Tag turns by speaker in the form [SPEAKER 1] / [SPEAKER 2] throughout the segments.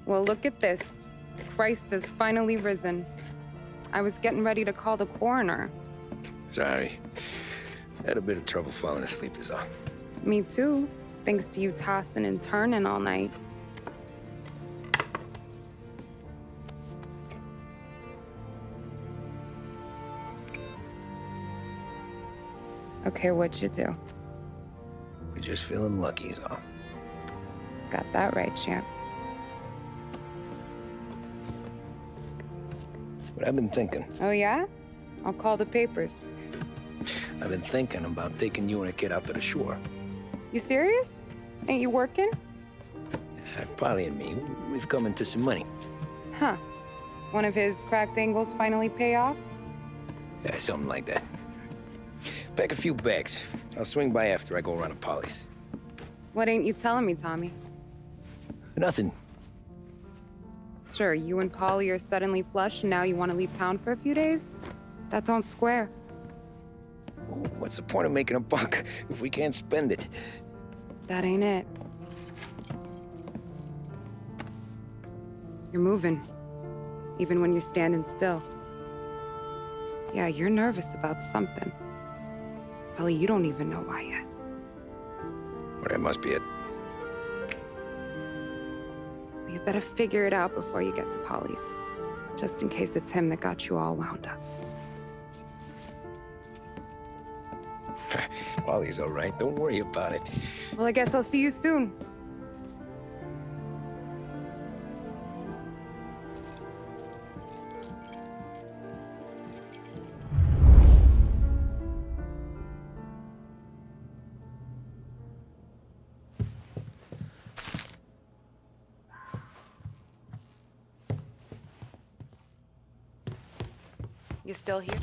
[SPEAKER 1] Well, look at this. Christ has finally risen. I was getting ready to call the coroner.
[SPEAKER 2] Sorry. Had a bit of trouble falling asleep is all.
[SPEAKER 1] Me too, thanks to you tossing and turning all night. Okay, what'd you do?
[SPEAKER 2] We're just feeling lucky is all.
[SPEAKER 1] Got that right, champ.
[SPEAKER 2] But I've been thinking.
[SPEAKER 1] Oh, yeah? I'll call the papers.
[SPEAKER 2] I've been thinking about taking you and a kid out to the shore.
[SPEAKER 1] You serious? Ain't you working?
[SPEAKER 2] Polly and me, we've come into some money.
[SPEAKER 1] Huh. One of his cracked angles finally pay off?
[SPEAKER 2] Yeah, something like that. Pack a few bags. I'll swing by after I go around to Polly's.
[SPEAKER 1] What ain't you telling me, Tommy?
[SPEAKER 2] Nothing.
[SPEAKER 1] Sure, you and Polly are suddenly flush and now you want to leave town for a few days? That don't square.
[SPEAKER 2] What's the point of making a buck if we can't spend it?
[SPEAKER 1] That ain't it. You're moving, even when you're standing still. Yeah, you're nervous about something. Polly, you don't even know why yet.
[SPEAKER 2] Well, that must be it.
[SPEAKER 1] You better figure it out before you get to Polly's, just in case it's him that got you all wound up.
[SPEAKER 2] Polly's all right. Don't worry about it.
[SPEAKER 1] Well, I guess I'll see you soon. You still here?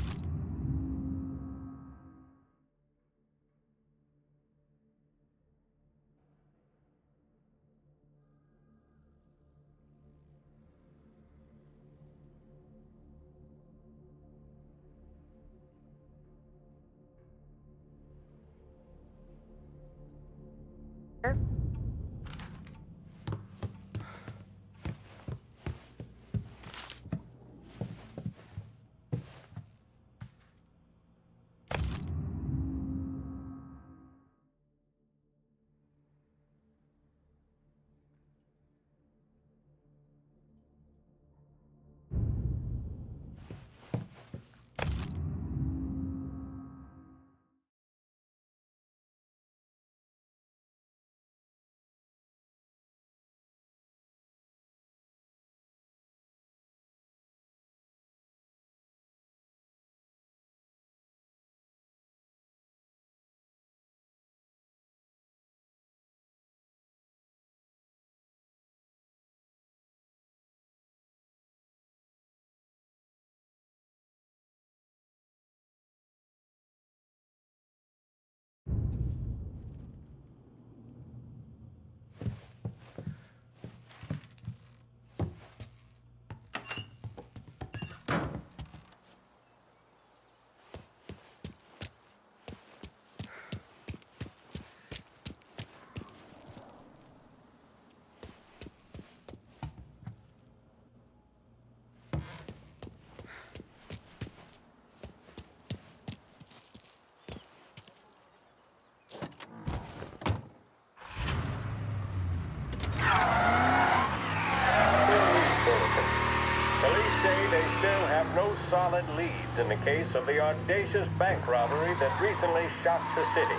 [SPEAKER 3] No solid leads in the case of the audacious bank robbery that recently shocked the city.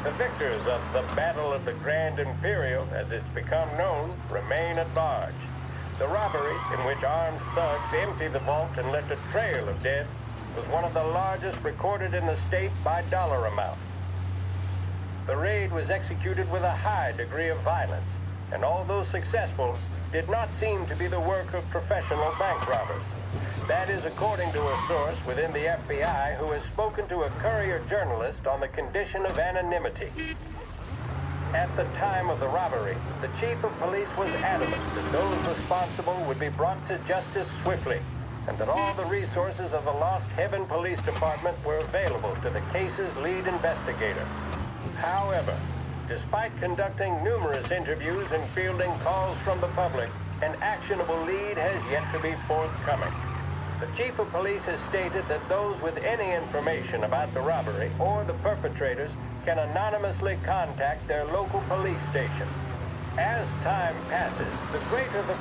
[SPEAKER 3] The victors of the Battle of the Grand Imperial, as it's become known, remain at large. The robbery, in which armed thugs emptied the vault and left a trail of dead, was one of the largest recorded in the state by dollar amount. The raid was executed with a high degree of violence, and although successful, did not seem to be the work of professional bank robbers. That is according to a source within the FBI who has spoken to a Courier journalist on the condition of anonymity. At the time of the robbery, the chief of police was adamant that those responsible would be brought to justice swiftly, and that all the resources of the Lost Heaven Police Department were available to the case's lead investigator. However, despite conducting numerous interviews and fielding calls from the public, an actionable lead has yet to be forthcoming. The chief of police has stated that those with any information about the robbery or the perpetrators can anonymously contact their local police station. As time passes, the greater the...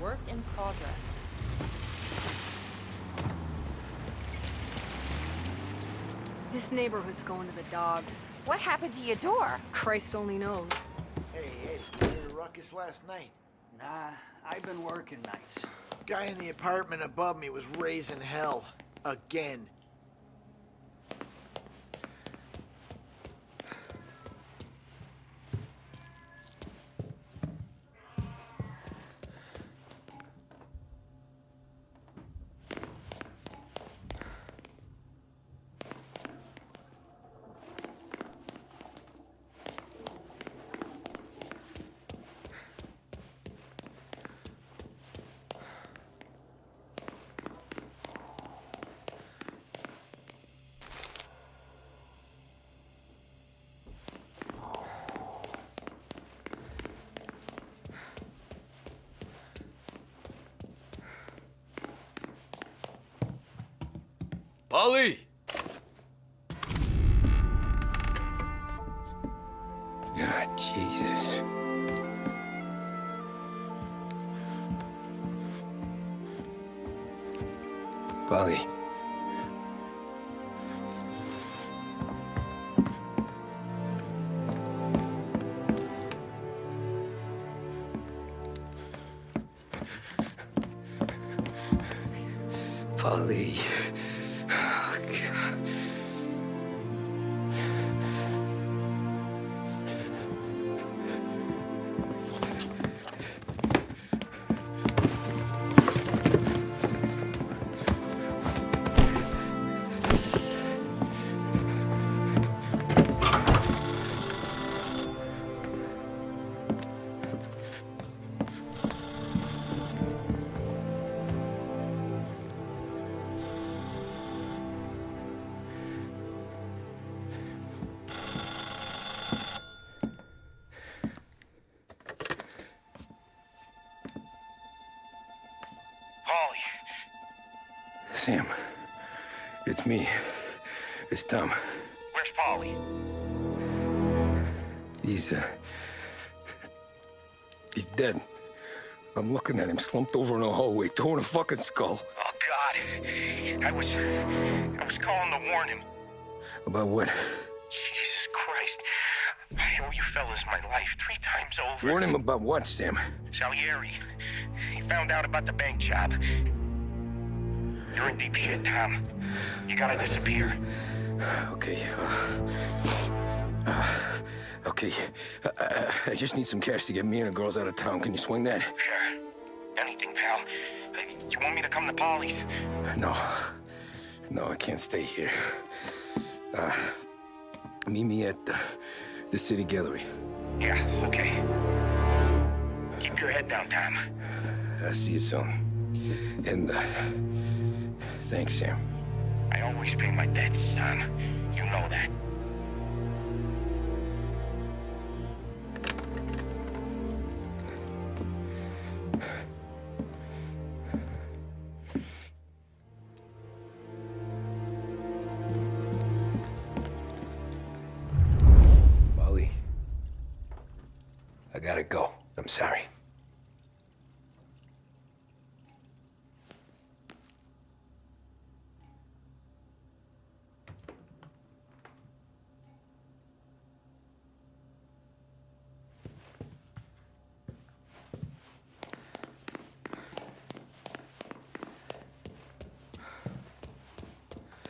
[SPEAKER 4] Work in progress.
[SPEAKER 1] This neighborhood's going to the dogs.
[SPEAKER 5] What happened to your door?
[SPEAKER 1] Christ only knows.
[SPEAKER 6] Hey, you heard a ruckus last night?
[SPEAKER 7] Nah, I've been working nights.
[SPEAKER 6] Guy in the apartment above me was raising hell. Again.
[SPEAKER 8] Polly!
[SPEAKER 2] Ah, Jesus. Polly. Polly. Oh, God. Sam, it's me. It's Tom.
[SPEAKER 8] Where's Paulie?
[SPEAKER 2] He's dead. I'm looking at him slumped over in a hallway, torn a fucking skull.
[SPEAKER 8] Oh, God. I was calling to warn him.
[SPEAKER 2] About what?
[SPEAKER 8] Jesus Christ. I owe you fellas my life 3 times over.
[SPEAKER 2] Warn him about what, Sam?
[SPEAKER 8] Salieri. He found out about the bank job. You're in deep shit, Tom. You gotta disappear.
[SPEAKER 2] Okay. Okay. I just need some cash to get me and the girls out of town. Can you swing that?
[SPEAKER 8] Sure. Anything, pal. You want me to come to Paulie's?
[SPEAKER 2] No. No, I can't stay here. Meet me at the city gallery.
[SPEAKER 8] Yeah, okay. Keep your head down, Tom.
[SPEAKER 2] I'll see you soon. And, thanks, Sam.
[SPEAKER 8] I always pay my debts, Tom. You know that.
[SPEAKER 2] Molly, I gotta go. I'm sorry.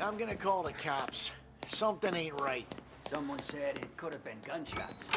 [SPEAKER 6] I'm gonna call the cops. Something ain't right.
[SPEAKER 7] Someone said it could have been gunshots.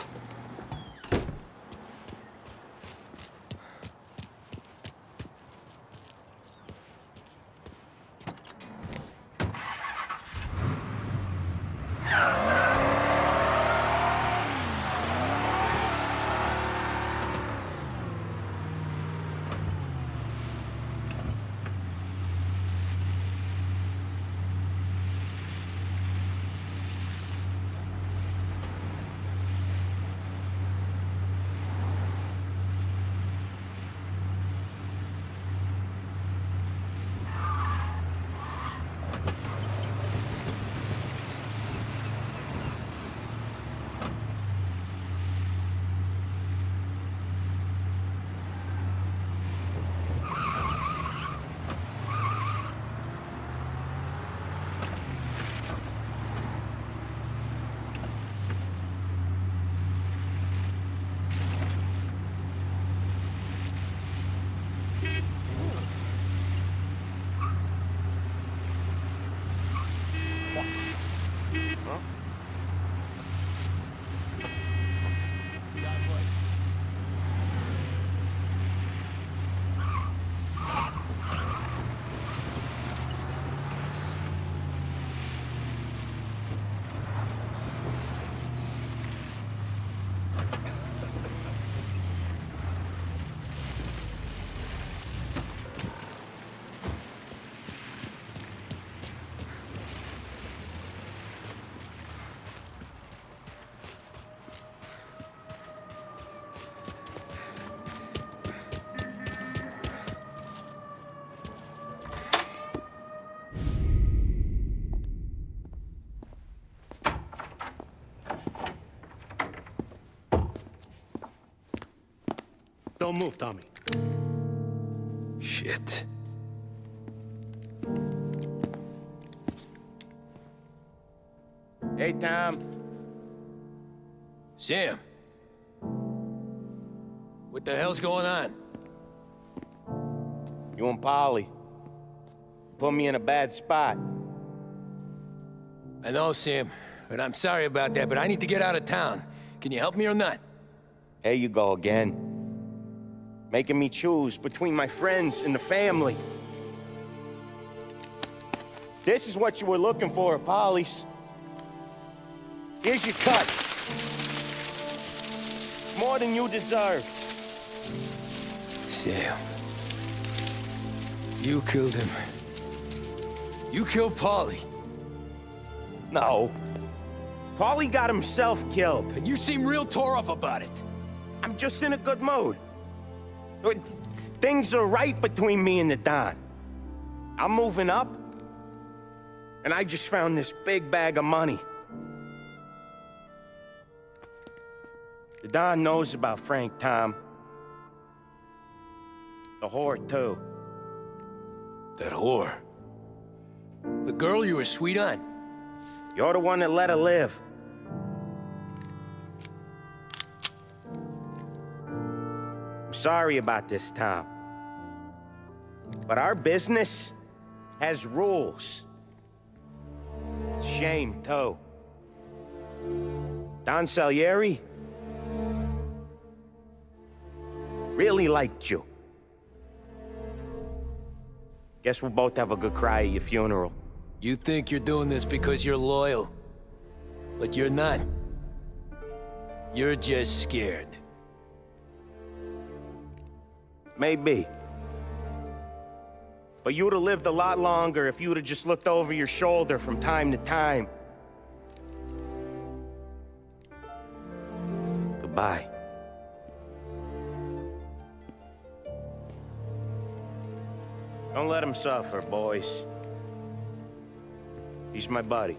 [SPEAKER 5] Don't move, Tommy.
[SPEAKER 2] Shit.
[SPEAKER 9] Hey, Tom.
[SPEAKER 2] Sam. What the hell's going on?
[SPEAKER 9] You and Polly put me in a bad spot.
[SPEAKER 2] I know, Sam, but I'm sorry about that, but I need to get out of town. Can you help me or not?
[SPEAKER 9] There you go again. Making me choose between my friends and the family. This is what you were looking for at Polly's. Here's your cut. It's more than you deserve.
[SPEAKER 2] Sam. You killed him. You killed Paulie.
[SPEAKER 9] No. Paulie got himself killed.
[SPEAKER 2] And you seem real tore up about it.
[SPEAKER 9] I'm just in a good mood. Things are right between me and the Don. I'm moving up. and I just found this big bag of money. The Don knows about Frank, Tom. The whore, too.
[SPEAKER 2] That whore? The girl you were sweet on?
[SPEAKER 9] You're the one that let her live. I'm sorry about this, Tom. But our business has rules. Shame, too. Don Salieri really liked you. Guess we'll both have a good cry at your funeral.
[SPEAKER 2] You think you're doing this because you're loyal, but you're not. You're just scared.
[SPEAKER 9] Maybe. But you'd have lived a lot longer if you'd have just looked over your shoulder from time to time. Goodbye. Don't let him suffer, boys. He's my buddy.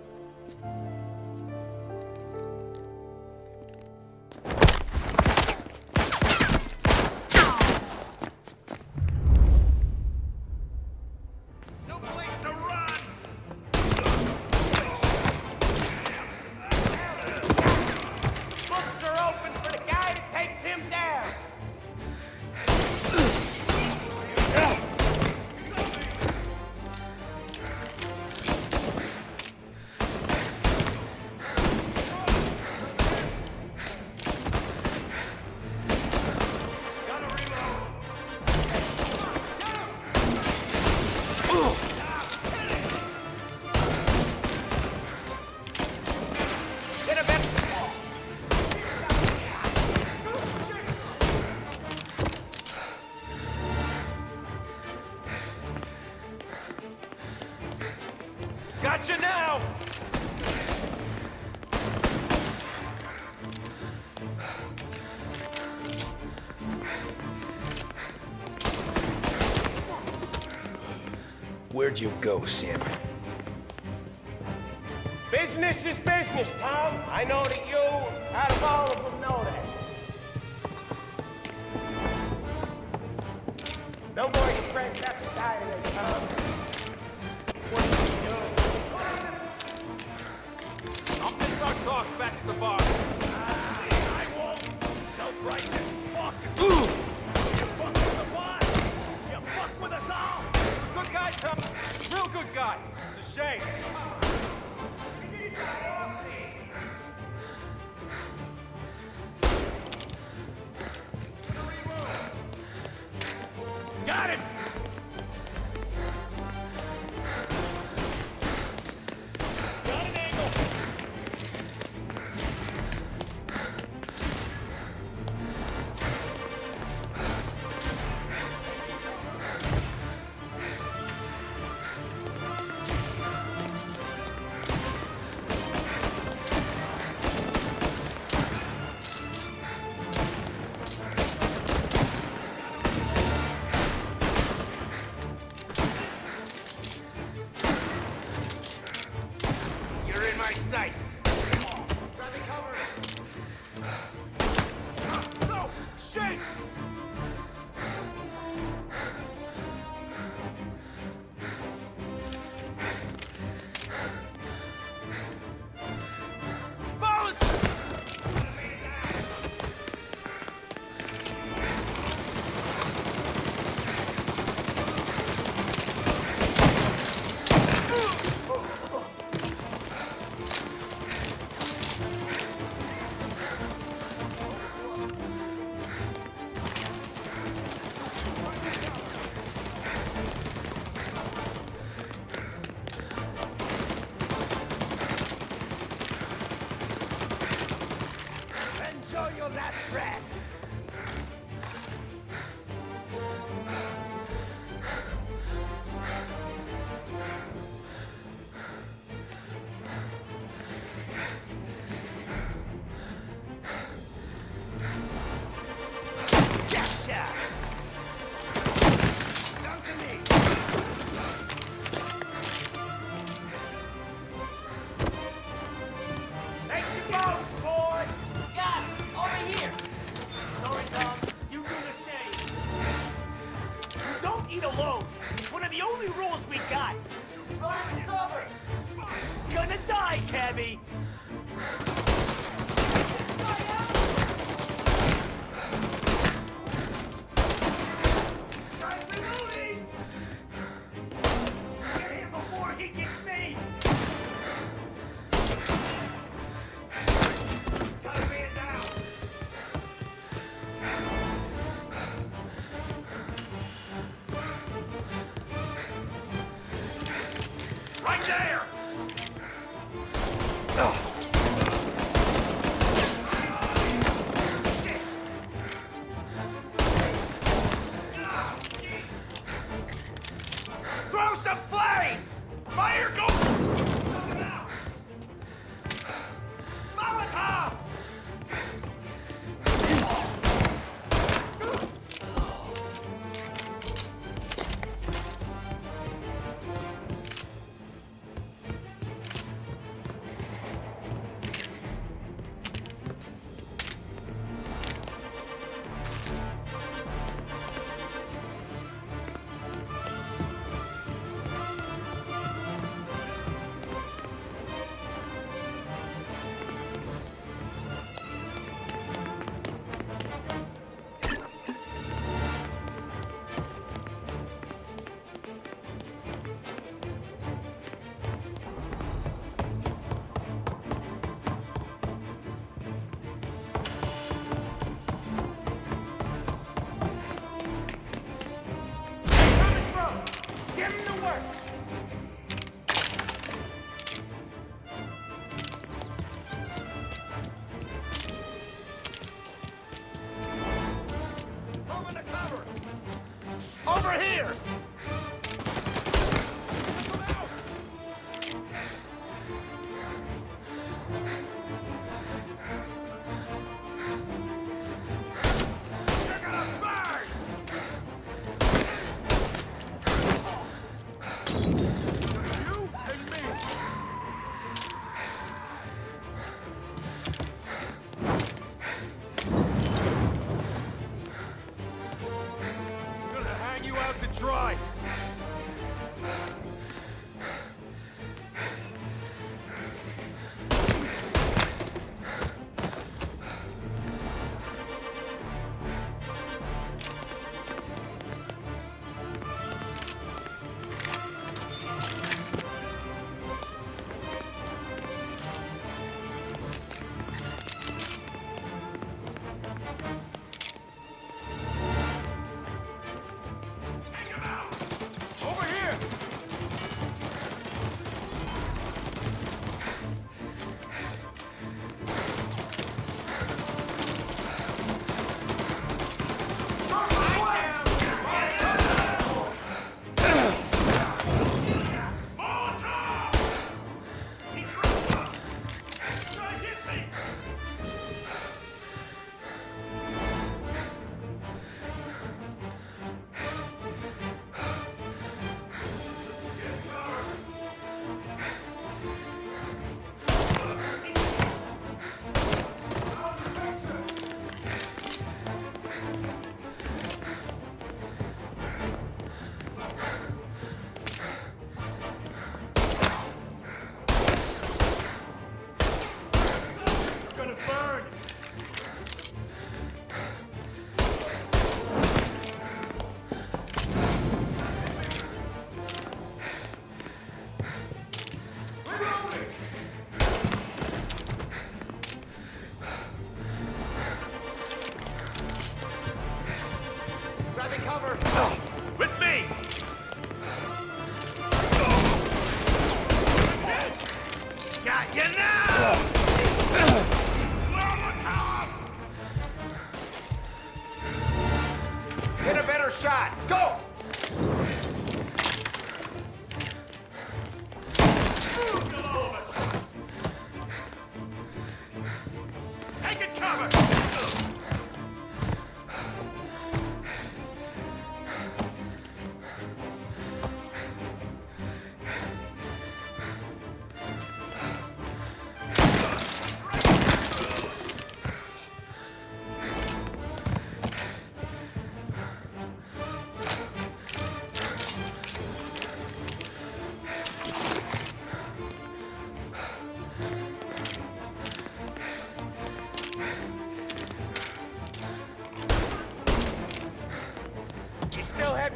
[SPEAKER 3] Gotcha now!
[SPEAKER 2] Where'd you go, Sam?
[SPEAKER 9] Business is business, Tom. I know that you, out of all of them, know that. Don't worry, your friends have to die today, Tom. What are you doing?
[SPEAKER 3] I'll miss our talks back at the bar. I won't. Self-righteous fuck. You fuck with the boss. You fuck with us all. Good guy, Tom. Real good guy. It's a shame. Got him! Got an angle! You're in my sights. Grab me cover. No! Shit! Bullets!
[SPEAKER 6] heavy. Guys, reloading! Get him before he gets me! Got a man down! Right there! Shit! Ah, Jesus! Throw some flames! Fire go! Molotov!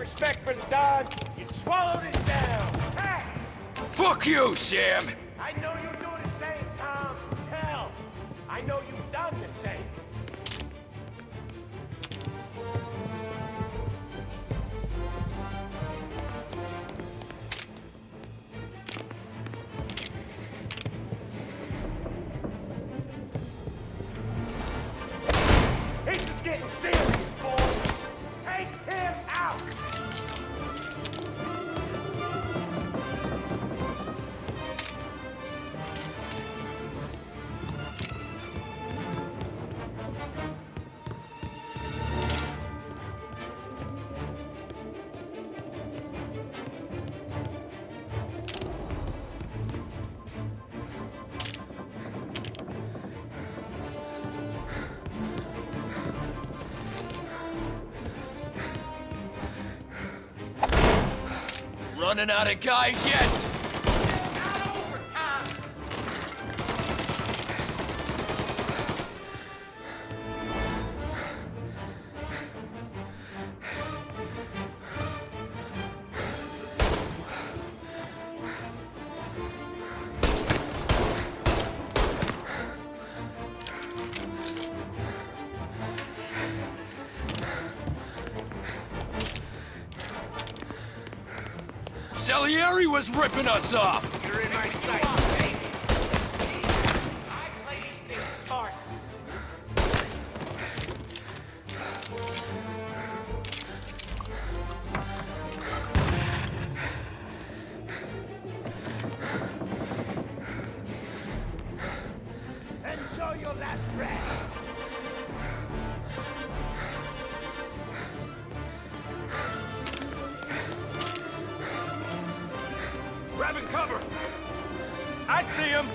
[SPEAKER 10] respect for the Don, you'd swallow this down. Hats!
[SPEAKER 2] Fuck you, Sam!
[SPEAKER 10] I know you do the same, Tom. Hell, I know you've done the same. This is getting serious, boys. Take him out.
[SPEAKER 2] Running out of guys yet? Salieri was ripping us off!
[SPEAKER 10] You're in my sight, baby. I play these things smart. Enjoy your last breath.
[SPEAKER 2] Grabbing cover! I see him!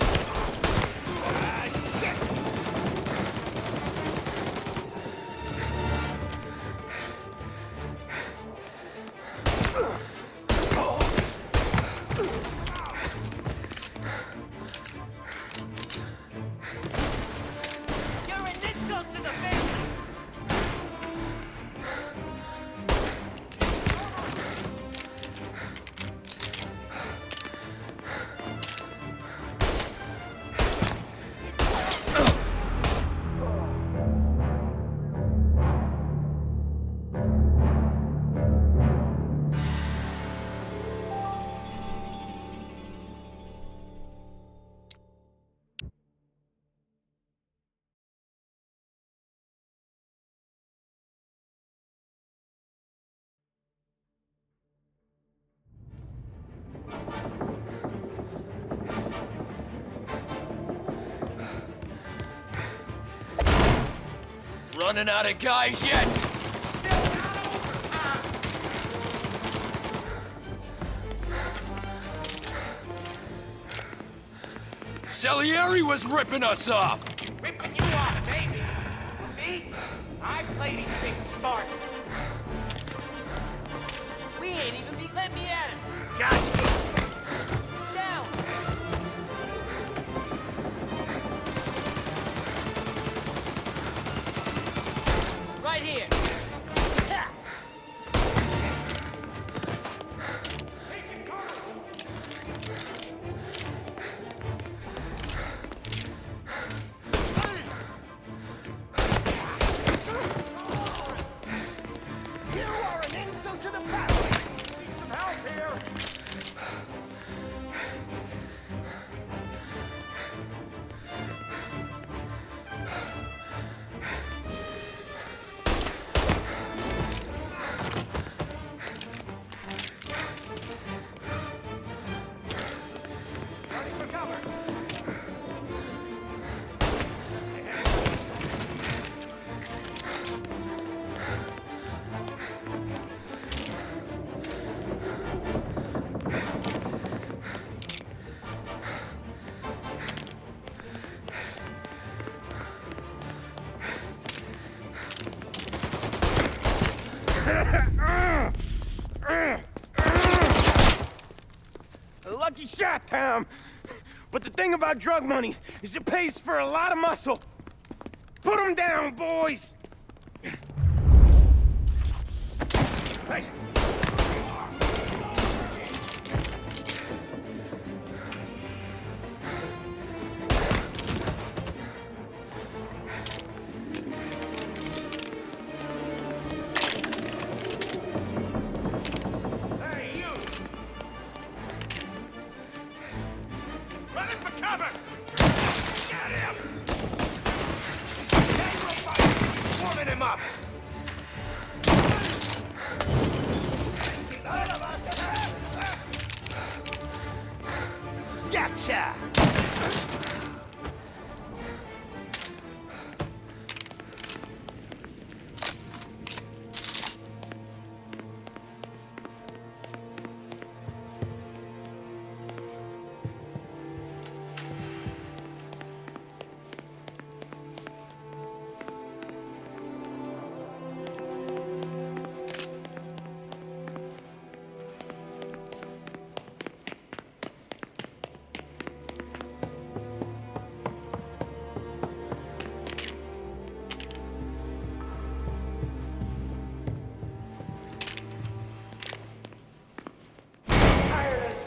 [SPEAKER 10] Ah, shit!
[SPEAKER 4] You're an insult to the family!
[SPEAKER 2] Running out of guys yet? Salieri was ripping us off!
[SPEAKER 10] Ripping you off, baby. Me? I play these things smart.
[SPEAKER 4] We ain't even let me at him!
[SPEAKER 10] Got you.
[SPEAKER 4] Down! Right here! Ha!
[SPEAKER 10] You are an insult to the family. Need some help here. Running for cover.
[SPEAKER 9] Lucky shot, Tom. But the thing about drug money is it pays for a lot of muscle. Put him down, boys!
[SPEAKER 10] Hey, Running for cover! Get him! Then we'll fight! Warming him up! Gotcha!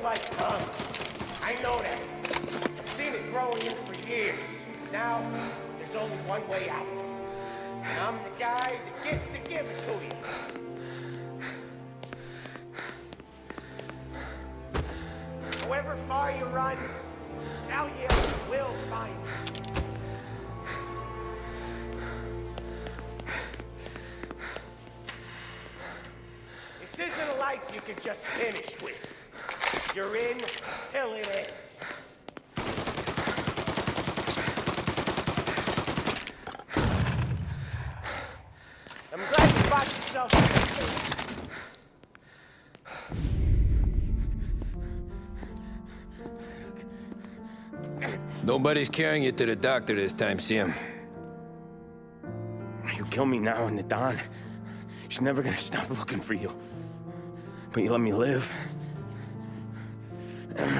[SPEAKER 10] Like, I know that. I've seen it growing in for years. Now, there's only one way out. And I'm the guy that gets to give it to you. However far you run, Salieri will find you. This isn't a life you can just finish with. You're in till it ends. I'm glad you bought yourself something.
[SPEAKER 2] Nobody's carrying you to the doctor this time, Sam.
[SPEAKER 9] You kill me now in the dawn. She's never gonna stop looking for you. But you let me live.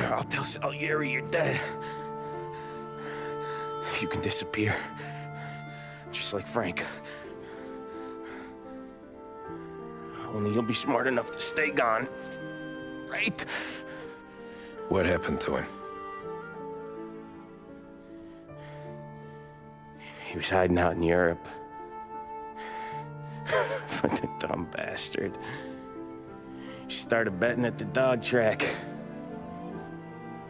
[SPEAKER 9] I'll tell Salieri you're dead. You can disappear. Just like Frank. Only you'll be smart enough to stay gone. Right?
[SPEAKER 2] What happened to him?
[SPEAKER 9] He was hiding out in Europe. But the dumb bastard. He started betting at the dog track.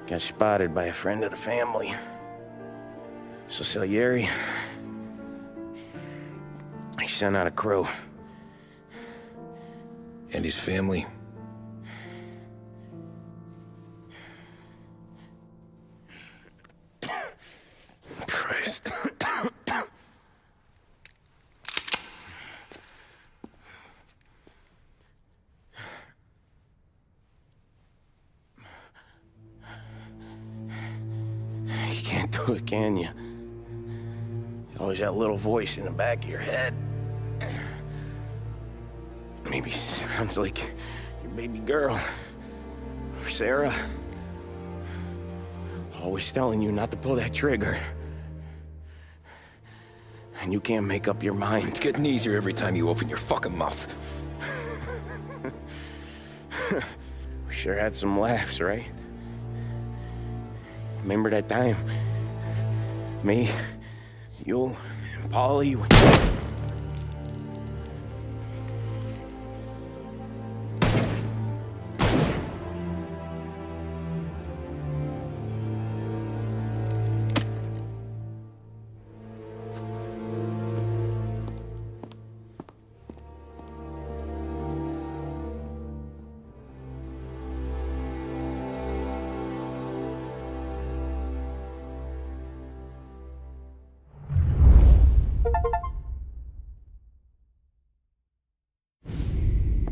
[SPEAKER 9] Got spotted by a friend of the family. So Salieri, he sent out a crew.
[SPEAKER 2] And his family? Christ.
[SPEAKER 9] You can't do it, can you? Always that little voice in the back of your head. Maybe sounds like your baby girl. Or Sarah. Always telling you not to pull that trigger. And you can't make up your mind.
[SPEAKER 2] It's getting easier every time you open your fucking mouth.
[SPEAKER 9] We sure had some laughs, right? Remember that time? Me, you, and Polly.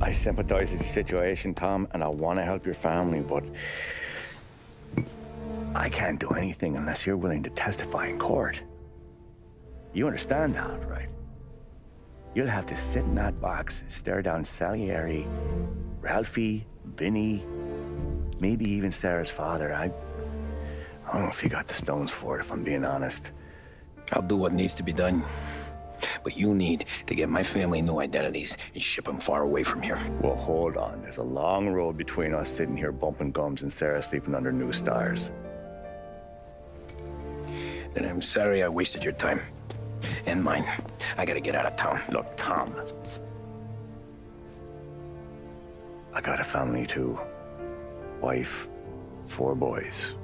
[SPEAKER 11] I sympathize with the situation, Tom, and I want to help your family, but I can't do anything unless you're willing to testify in court. You understand that, right? You'll have to sit in that box, stare down Salieri, Ralphie, Vinny, maybe even Sarah's father. I don't know if you got the stones for it, if I'm being honest.
[SPEAKER 2] I'll do what needs to be done. But you need to get my family new identities and ship them far away from here.
[SPEAKER 11] Well, hold on. There's a long road between us sitting here bumping gums and Sarah sleeping under new stars.
[SPEAKER 2] Then I'm sorry I wasted your time. And mine. I gotta get out of town.
[SPEAKER 11] Look, Tom. I got a family too. Wife, 4 boys.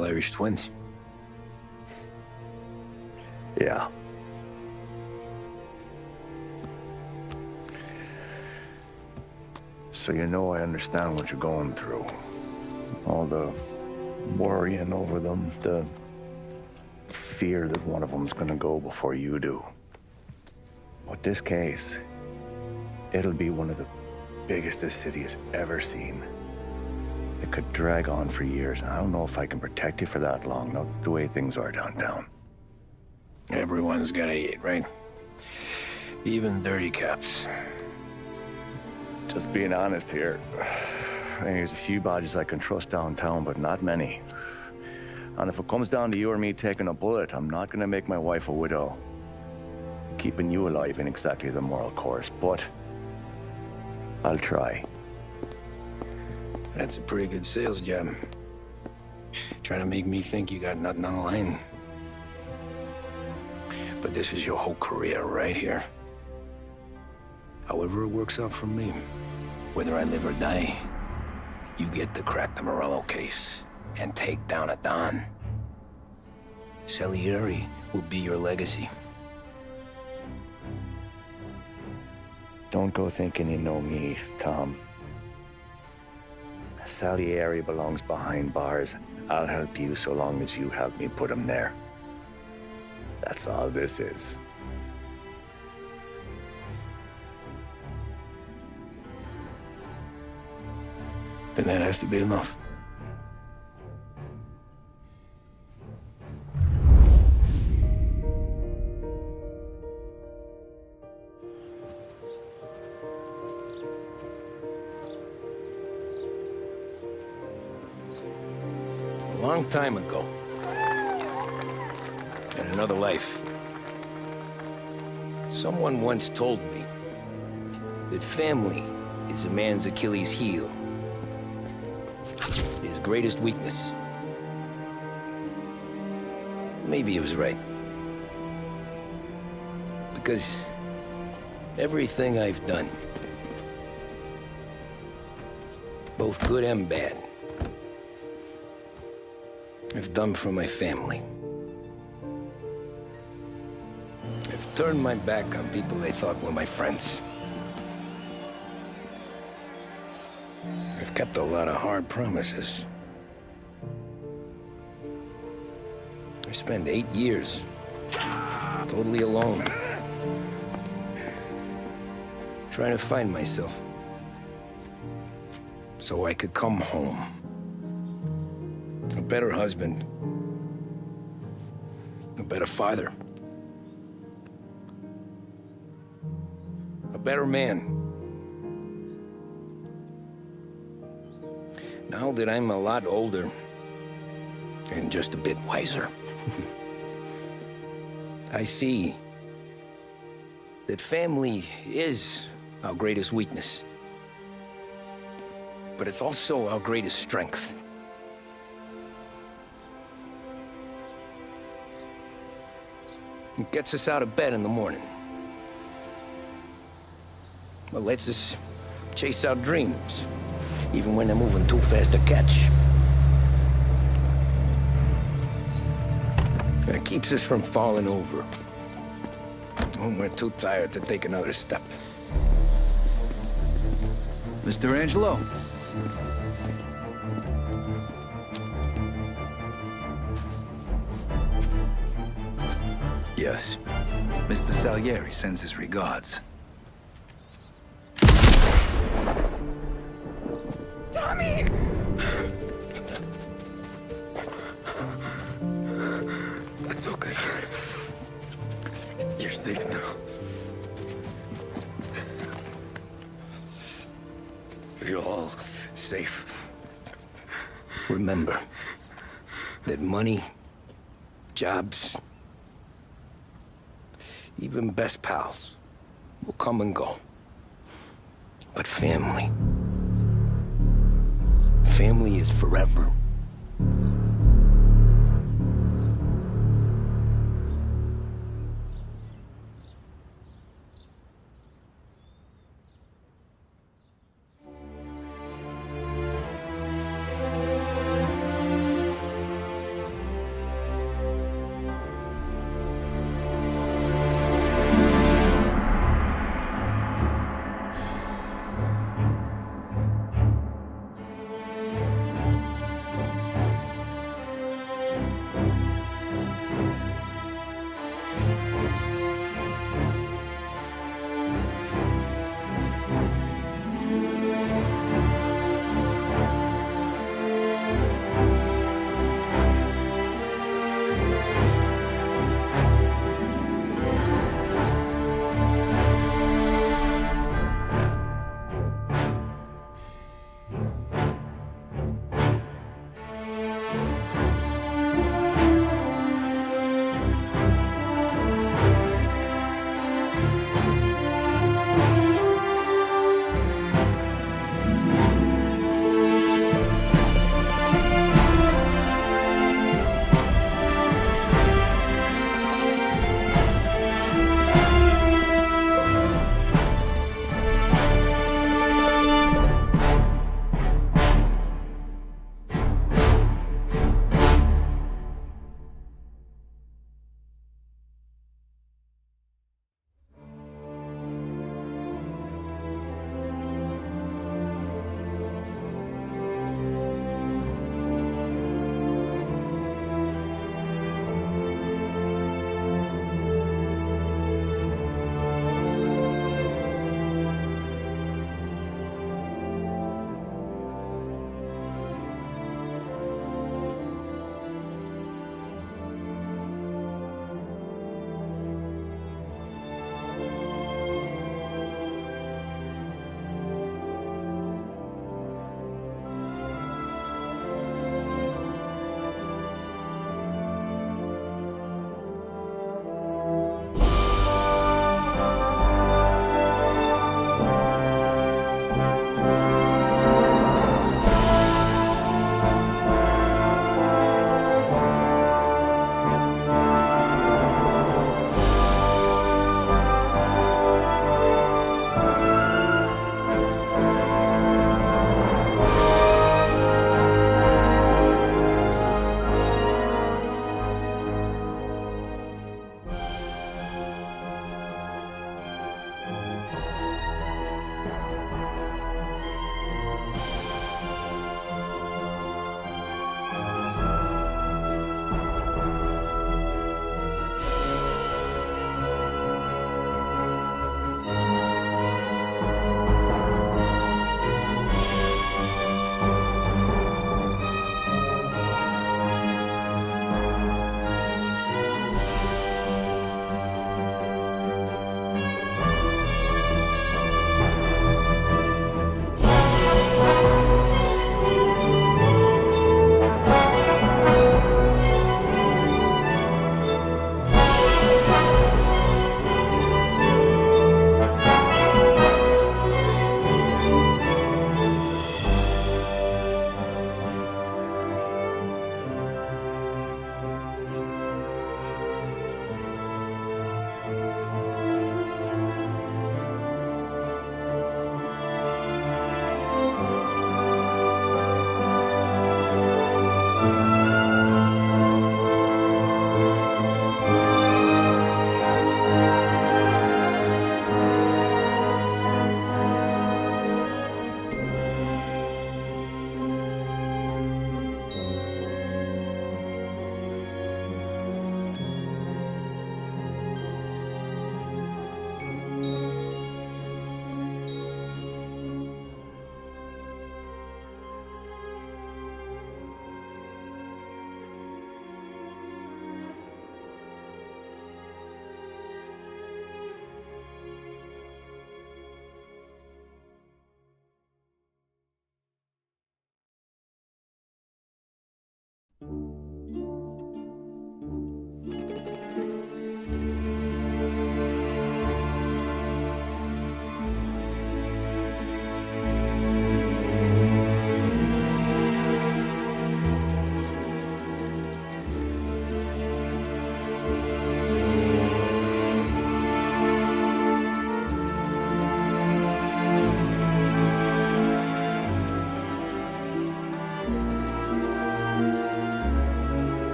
[SPEAKER 2] all Irish twins.
[SPEAKER 11] Yeah. So you know I understand what you're going through. All the worrying over them, the fear that one of them's gonna go before you do. But this case, it'll be one of the biggest this city has ever seen. It could drag on for years. I don't know if I can protect you for that long, not the way things are downtown.
[SPEAKER 2] Everyone's gotta eat, right? Even dirty cops.
[SPEAKER 11] Just being honest here. There's a few badges I can trust downtown, but not many. And if it comes down to you or me taking a bullet, I'm not gonna make my wife a widow. Keeping you alive ain't exactly the moral course, but I'll try.
[SPEAKER 2] That's a pretty good sales job. Trying to make me think you got nothing on the line. But this is your whole career right here. However it works out for me, whether I live or die, you get to crack the Morello case and take down a Don. Salieri will be your legacy.
[SPEAKER 11] Don't go thinking you know me, Tom. Salieri belongs behind bars. I'll help you so long as you help me put him there. That's all this is.
[SPEAKER 2] Then that has to be enough. A long time ago, in another life, someone once told me that family is a man's Achilles heel, his greatest weakness. Maybe he was right. Because everything I've done, both good and bad, I've done for my family. I've turned my back on people they thought were my friends. I've kept a lot of hard promises. I spent 8 years totally alone, trying to find myself so I could come home. A better husband, a better father, a better man. Now that I'm a lot older and just a bit wiser, I see that family is our greatest weakness, but it's also our greatest strength. It gets us out of bed in the morning. It lets us chase our dreams, even when they're moving too fast to catch. It keeps us from falling over when we're too tired to take another step.
[SPEAKER 12] Mr. Angelo.
[SPEAKER 2] Yes.
[SPEAKER 12] Mr. Salieri sends his regards.
[SPEAKER 9] Tommy!
[SPEAKER 2] That's okay. You're safe now. You're all safe. Remember that money, jobs, even best pals will come and go. But family is forever.